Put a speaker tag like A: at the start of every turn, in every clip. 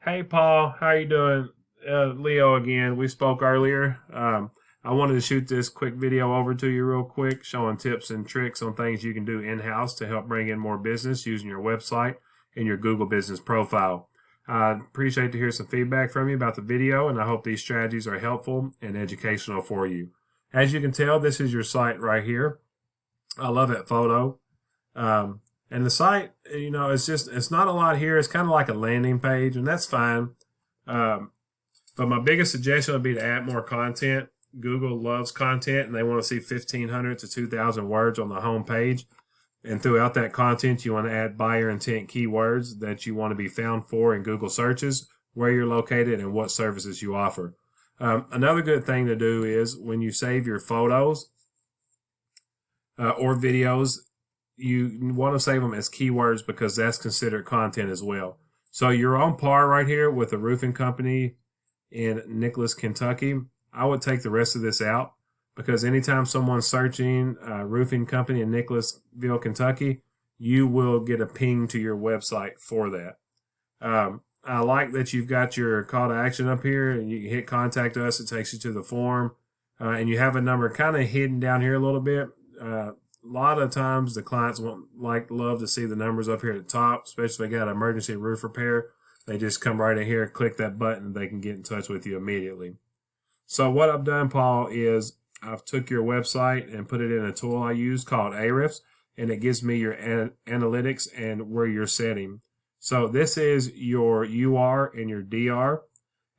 A: Hey Paul, how you doing? Leo again. We spoke earlier. I wanted to shoot this quick video over to you real quick, showing tips and tricks on things you can do in-house to help bring in more business using your website and your Google business profile. I appreciate to hear some feedback from you about the video, and I hope these strategies are helpful and educational for you. As you can tell, this is your site right here. I love that photo. And the site, it's not a lot here. It's kind of like a landing page, and that's fine. Um, but my biggest suggestion would be to add more content. Google loves content, and they want to see 1,500 to 2,000 words on the home page. And throughout that content, you want to add buyer intent keywords that you want to be found for in Google searches, where you're located, and what services you offer. Another good thing to do is when you save your photos or videos, you want to save them as keywords because that's considered content as well. So you're on par right here with the roofing company in Nicholas, Kentucky. I would take the rest of this out because anytime someone's searching a roofing company in Nicholasville, Kentucky, you will get a ping to your website for that. I like that you've got your call to action up here, and you can hit contact us. It takes you to the form, and you have a number kind of hidden down here a little bit. A lot of times the clients love to see the numbers up here at the top, especially if they got an emergency roof repair. They just come right in here, click that button, and they can get in touch with you immediately. So what I've done, Paul, is I've took your website and put it in a tool I use called Ahrefs, and it gives me your analytics and where you're setting. So this is your UR and your DR,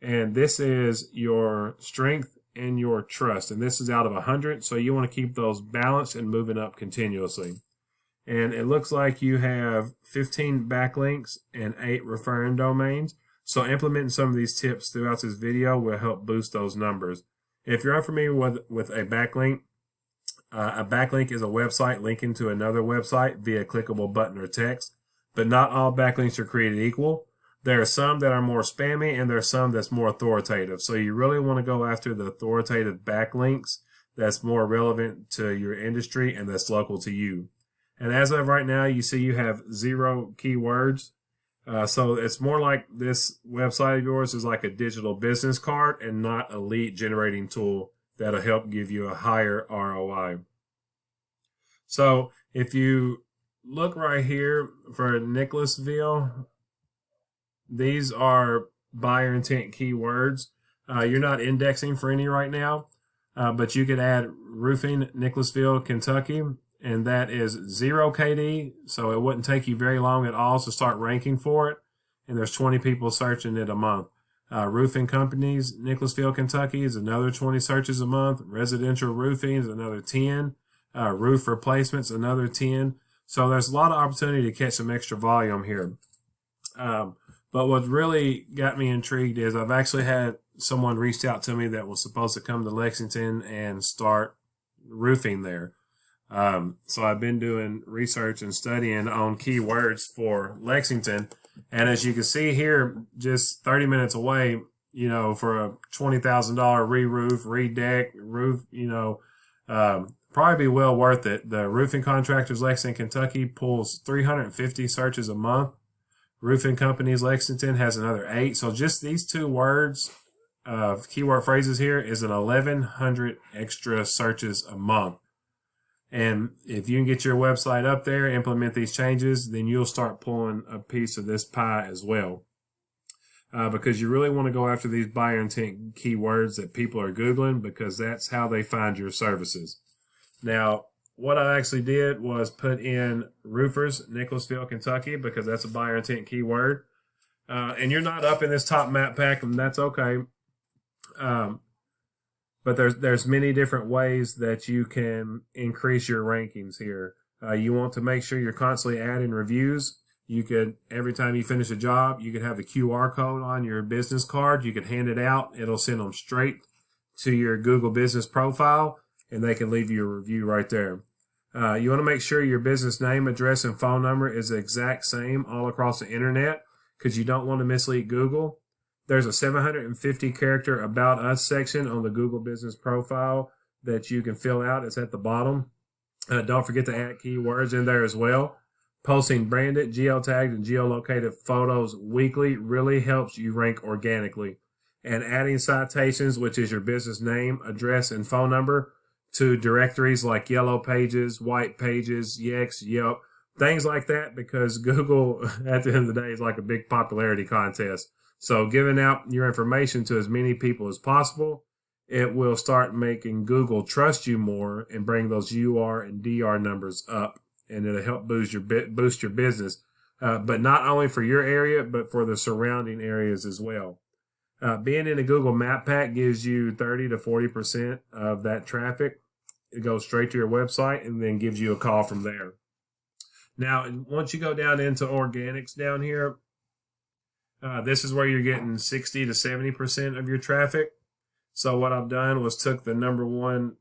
A: and this is your strength and your trust, and this is out of 100, so you want to keep those balanced and moving up continuously. And it looks like you have 15 backlinks and 8 referring domains. So implementing some of these tips throughout this video will help boost those numbers. If you're unfamiliar with a backlink is a website linking to another website via clickable button or text, but not all backlinks are created equal. There are some that are more spammy, and there are some that's more authoritative. So you really want to go after the authoritative backlinks that's more relevant to your industry and that's local to you. And as of right now, you see you have 0 keywords. So it's more like this website of yours is like a digital business card and not a lead generating tool that'll help give you a higher ROI. So if you look right here for Nicholasville, these are buyer intent keywords. You're not indexing for any right now, but you could add roofing Nicholasville, Kentucky, and that is 0 KD, so it wouldn't take you very long at all to start ranking for it, and there's 20 people searching it a month. Roofing companies, Nicholasville, Kentucky is another 20 searches a month. Residential roofing is another 10. Roof replacements, another 10. So there's a lot of opportunity to catch some extra volume here. But what really got me intrigued is I've actually had someone reached out to me that was supposed to come to Lexington and start roofing there. So I've been doing research and studying on keywords for Lexington. And as you can see here, just 30 minutes away, for a $20,000 re-roof, re-deck, roof, probably be well worth it. The Roofing Contractors Lexington, Kentucky pulls 350 searches a month. Roofing Companies Lexington has another 8. So just these 2 words of keyword phrases here is an 1,100 extra searches a month. And if you can get your website up there, implement these changes, then you'll start pulling a piece of this pie as well. Because you really want to go after these buyer intent keywords that people are Googling, because that's how they find your services. Now, what I actually did was put in roofers, Nicholasville, Kentucky, because that's a buyer intent keyword. And you're not up in this top map pack, and that's okay. But there's many different ways that you can increase your rankings here. You want to make sure you're constantly adding reviews. You could, every time you finish a job, you could have a QR code on your business card. You could hand it out. It'll send them straight to your Google business profile, and they can leave you a review right there. You want to make sure your business name, address, and phone number is the exact same all across the internet, because you don't want to mislead Google. There's a 750 character About Us section on the Google Business Profile that you can fill out. It's at the bottom. Don't forget to add keywords in there as well. Posting branded, geotagged, and geolocated photos weekly really helps you rank organically. And adding citations, which is your business name, address, and phone number, to directories like Yellow Pages, White Pages, Yext, Yelp, things like that, because Google, at the end of the day, is like a big popularity contest. So giving out your information to as many people as possible, it will start making Google trust you more and bring those UR and DR numbers up, and it'll help boost your business, but not only for your area, but for the surrounding areas as well. Being in a Google Map Pack gives you 30 to 40% of that traffic. It goes straight to your website and then gives you a call from there. Now, once you go down into organics down here, this is where you're getting 60 to 70% of your traffic. So what I've done was took the number one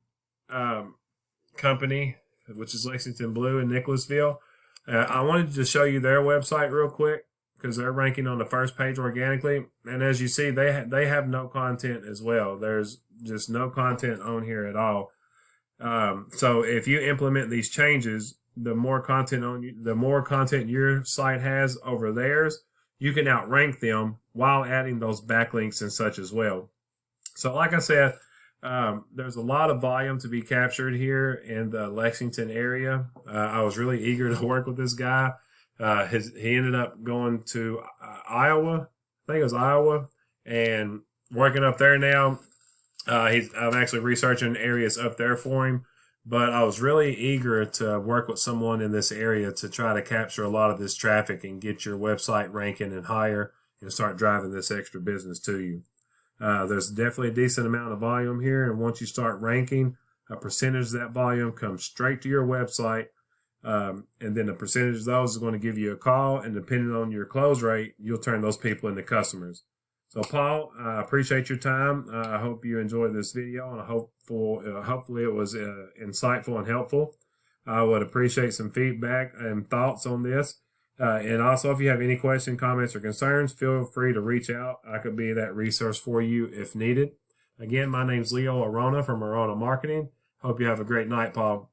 A: company, which is Lexington Blue in Nicholasville. I wanted to show you their website real quick because they're ranking on the first page organically. And as you see, they have no content as well. There's just no content on here at all. So if you implement these changes, the more content your site has over theirs, you can outrank them while adding those backlinks and such as well. So like I said, there's a lot of volume to be captured here in the Lexington area. I was really eager to work with this guy. He ended up going to Iowa. I think it was Iowa, and working up there now. I'm actually researching areas up there for him, but I was really eager to work with someone in this area to try to capture a lot of this traffic and get your website ranking and higher and start driving this extra business to you. There's definitely a decent amount of volume here, and once you start ranking, a percentage of that volume comes straight to your website, and then a percentage of those is going to give you a call, and depending on your close rate, you'll turn those people into customers. So, Paul, I appreciate your time. I hope you enjoyed this video, and hopefully it was insightful and helpful. I would appreciate some feedback and thoughts on this. And also, if you have any questions, comments, or concerns, feel free to reach out. I could be that resource for you if needed. Again, my name's Leo Arona from Arona Marketing. Hope you have a great night, Paul.